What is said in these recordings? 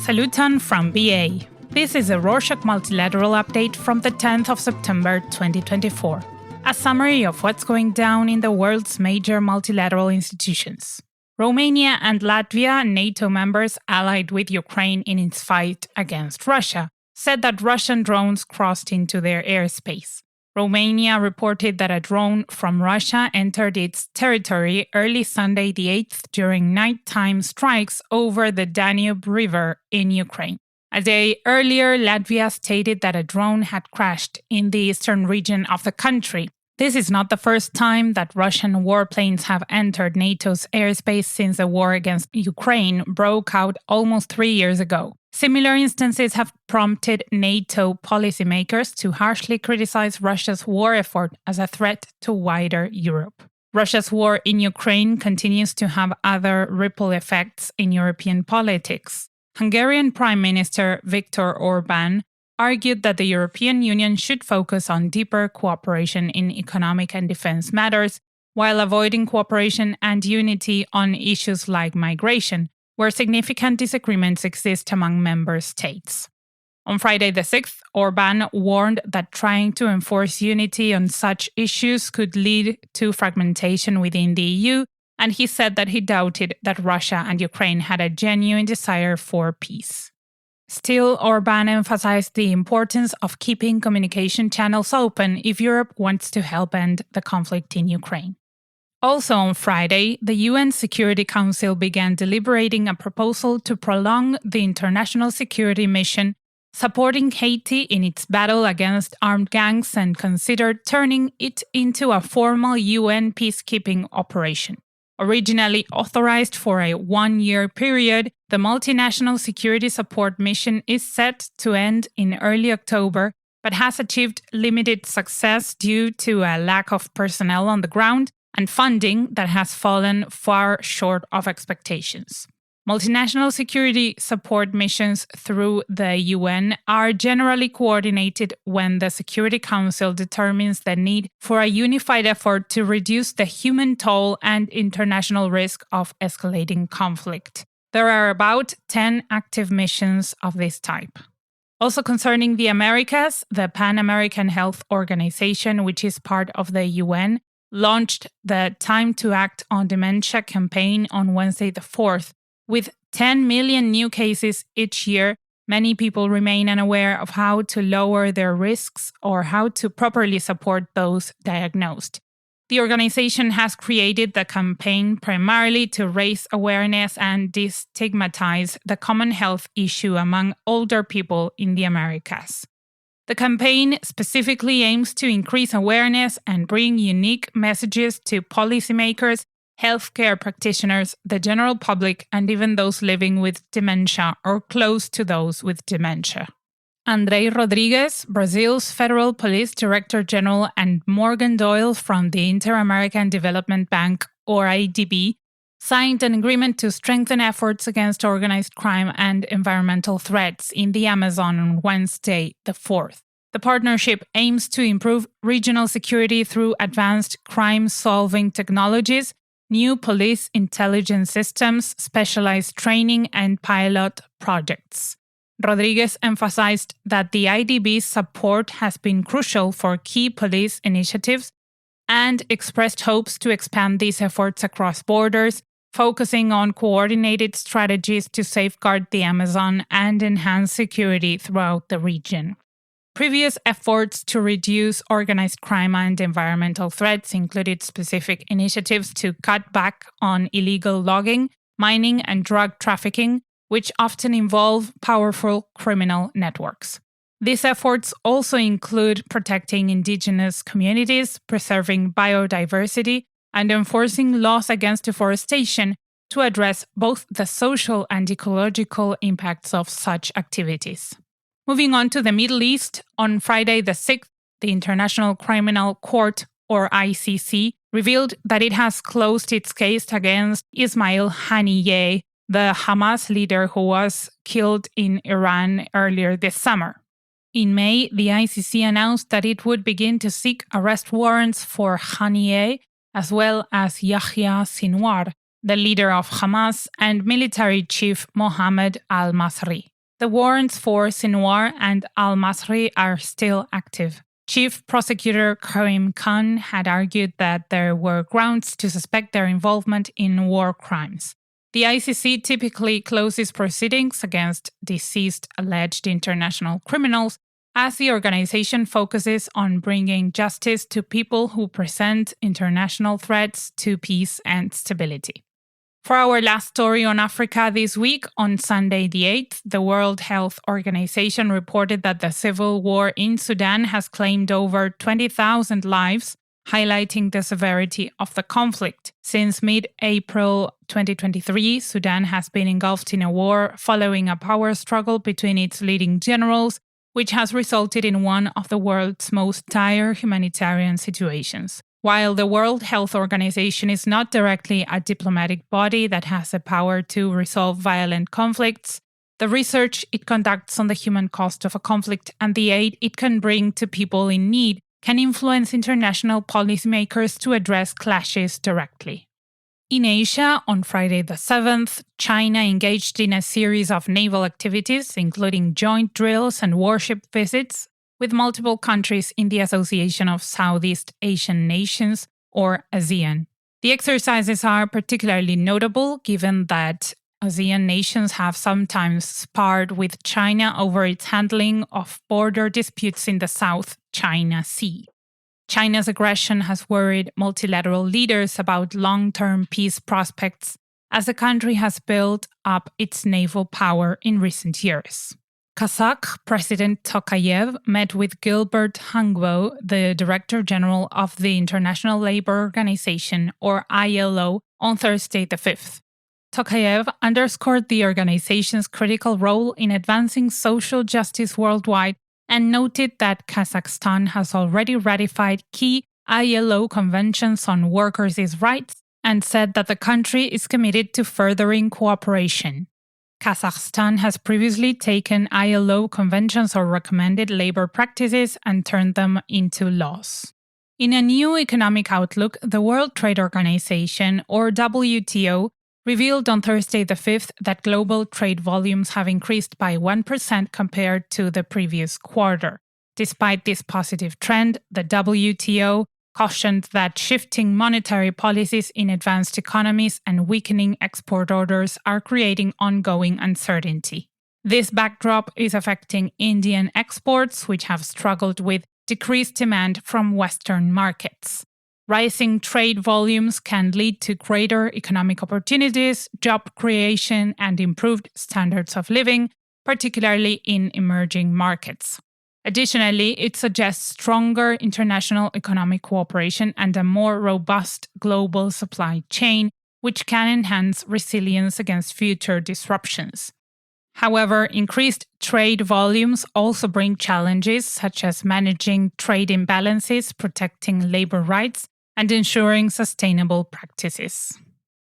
Saluton from BA. This is a Rorschach Multilateral update from the 10th of September 2024. A summary of what's going down in the world's major multilateral institutions. Romania and Latvia, NATO members allied with Ukraine in its fight against Russia, said that Russian drones crossed into their airspace. Romania reported that a drone from Russia entered its territory early Sunday the 8th during nighttime strikes over the Danube River in Ukraine. A day earlier, Latvia stated that a drone had crashed in the eastern region of the country. This is not the first time that Russian warplanes have entered NATO's airspace since the war against Ukraine broke out almost 3 years ago. Similar instances have prompted NATO policymakers to harshly criticize Russia's war effort as a threat to wider Europe. Russia's war in Ukraine continues to have other ripple effects in European politics. Hungarian Prime Minister Viktor Orban argued that the European Union should focus on deeper cooperation in economic and defense matters, while avoiding cooperation and unity on issues like migration, where significant disagreements exist among member states. On Friday the 6th, Orban warned that trying to enforce unity on such issues could lead to fragmentation within the EU, and he said that he doubted that Russia and Ukraine had a genuine desire for peace. Still, Orban emphasized the importance of keeping communication channels open if Europe wants to help end the conflict in Ukraine. Also on Friday, the UN Security Council began deliberating a proposal to prolong the international security mission, supporting Haiti in its battle against armed gangs, and considered turning it into a formal UN peacekeeping operation. Originally authorized for a 1-year period, the multinational security support mission is set to end in early October, but has achieved limited success due to a lack of personnel on the ground and funding that has fallen far short of expectations. Multinational security support missions through the UN are generally coordinated when the Security Council determines the need for a unified effort to reduce the human toll and international risk of escalating conflict. There are about 10 active missions of this type. Also concerning the Americas, the Pan American Health Organization, which is part of the UN, launched the Time to Act on Dementia campaign on Wednesday the 4th. With 10 million new cases each year, many people remain unaware of how to lower their risks or how to properly support those diagnosed. The organization has created the campaign primarily to raise awareness and destigmatize the common health issue among older people in the Americas. The campaign specifically aims to increase awareness and bring unique messages to policymakers, healthcare practitioners, the general public, and even those living with dementia or close to those with dementia. Andrei Rodrigues, Brazil's Federal Police Director General, and Morgan Doyle from the Inter-American Development Bank, or IDB, signed an agreement to strengthen efforts against organized crime and environmental threats in the Amazon on Wednesday, the 4th. The partnership aims to improve regional security through advanced crime-solving technologies, new police intelligence systems, specialized training, and pilot projects. Rodrigues emphasized that the IDB's support has been crucial for key police initiatives and expressed hopes to expand these efforts across borders, focusing on coordinated strategies to safeguard the Amazon and enhance security throughout the region. Previous efforts to reduce organized crime and environmental threats included specific initiatives to cut back on illegal logging, mining, and drug trafficking, which often involve powerful criminal networks. These efforts also include protecting indigenous communities, preserving biodiversity, and enforcing laws against deforestation to address both the social and ecological impacts of such activities. Moving on to the Middle East, on Friday the 6th, the International Criminal Court, or ICC, revealed that it has closed its case against Ismail Haniyeh, the Hamas leader who was killed in Iran earlier this summer. In May, the ICC announced that it would begin to seek arrest warrants for Haniyeh, as well as Yahya Sinwar, the leader of Hamas, and military chief Mohammed al-Masri. The warrants for Sinwar and al-Masri are still active. Chief Prosecutor Karim Khan had argued that there were grounds to suspect their involvement in war crimes. The ICC typically closes proceedings against deceased alleged international criminals, as the organization focuses on bringing justice to people who present international threats to peace and stability. For our last story on Africa this week, on Sunday the 8th, the World Health Organization reported that the civil war in Sudan has claimed over 20,000 lives, highlighting the severity of the conflict. Since mid-April 2023, Sudan has been engulfed in a war following a power struggle between its leading generals, which has resulted in one of the world's most dire humanitarian situations. While the World Health Organization is not directly a diplomatic body that has the power to resolve violent conflicts, the research it conducts on the human cost of a conflict and the aid it can bring to people in need can influence international policymakers to address clashes directly. In Asia, on Friday the 7th, China engaged in a series of naval activities, including joint drills and warship visits, with multiple countries in the Association of Southeast Asian Nations, or ASEAN. The exercises are particularly notable given that ASEAN nations have sometimes sparred with China over its handling of border disputes in the South China Sea. China's aggression has worried multilateral leaders about long-term peace prospects as the country has built up its naval power in recent years. Kazakh President Tokayev met with Gilbert Hangbo, the Director General of the International Labour Organization, or ILO, on Thursday the 5th. Tokayev underscored the organization's critical role in advancing social justice worldwide and noted that Kazakhstan has already ratified key ILO conventions on workers' rights and said that the country is committed to furthering cooperation. Kazakhstan has previously taken ILO conventions or recommended labor practices and turned them into laws. In a new economic outlook, the World Trade Organization, or WTO, revealed on Thursday the 5th that global trade volumes have increased by 1% compared to the previous quarter. Despite this positive trend, the WTO cautioned that shifting monetary policies in advanced economies and weakening export orders are creating ongoing uncertainty. This backdrop is affecting Indian exports, which have struggled with decreased demand from Western markets. Rising trade volumes can lead to greater economic opportunities, job creation, and improved standards of living, particularly in emerging markets. Additionally, it suggests stronger international economic cooperation and a more robust global supply chain, which can enhance resilience against future disruptions. However, increased trade volumes also bring challenges such as managing trade imbalances, protecting labor rights, and ensuring sustainable practices.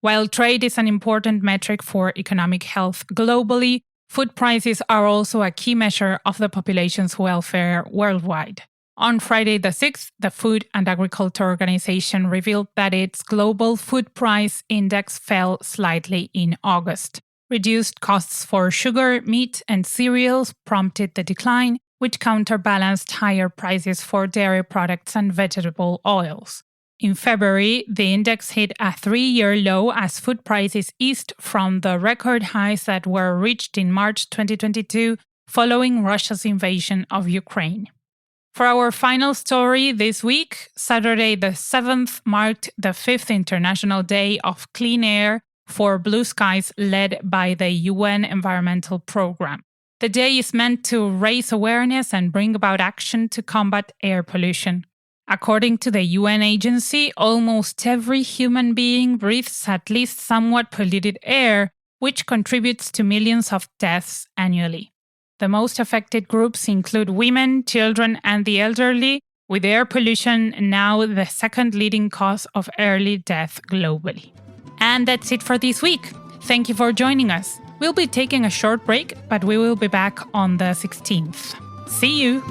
While trade is an important metric for economic health globally, food prices are also a key measure of the population's welfare worldwide. On Friday the 6th, the Food and Agriculture Organization revealed that its global food price index fell slightly in August. Reduced costs for sugar, meat, and cereals prompted the decline, which counterbalanced higher prices for dairy products and vegetable oils. In February, the index hit a 3-year low as food prices eased from the record highs that were reached in March 2022 following Russia's invasion of Ukraine. For our final story this week, Saturday the 7th marked the 5th International Day of Clean Air for Blue Skies led by the UN Environmental Programme. The day is meant to raise awareness and bring about action to combat air pollution. According to the UN agency, almost every human being breathes at least somewhat polluted air, which contributes to millions of deaths annually. The most affected groups include women, children, and the elderly, with air pollution now the second leading cause of early death globally. And that's it for this week. Thank you for joining us. We'll be taking a short break, but we will be back on the 16th. See you!